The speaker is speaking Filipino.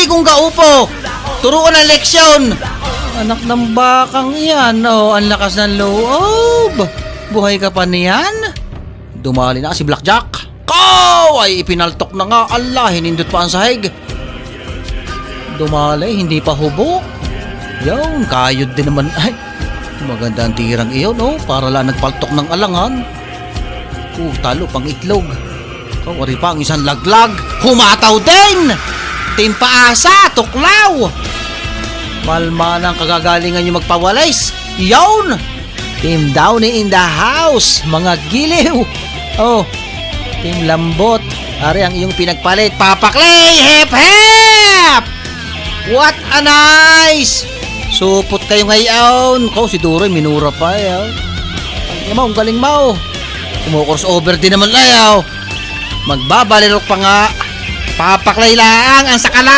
Sige kung gaupo. Turuan ang leksyon. Anak ng bakang iyan, ang lakas ng loob. Buhay ka pa niyan? Dumali na si Blackjack. Kaw! Ay ipinaltok na nga. Allah, hinindot pa ang sahig. Dumali, hindi pa hubok. Yun, kayod din naman. Ay, maganda ang tirang iyon, para lang nagpaltok ng alangan. Talo pang itlog. Kawari pa ang isang laglag. Humataw din! Team Paasa, tuklaw! Malma ng kagagalingan yung magpawalays. Yun! Team Downey in the house, mga giliw. Team Lambot, ari ang iyong pinagpalit. Papa Clay, hep hep! What a nice! Supot kayo ngayon. Si Duroy, minura pa. Ang galing mo. Kumo-crossover din naman ayaw. Magbabalirok pa nga. Papaklay lang ang sakala.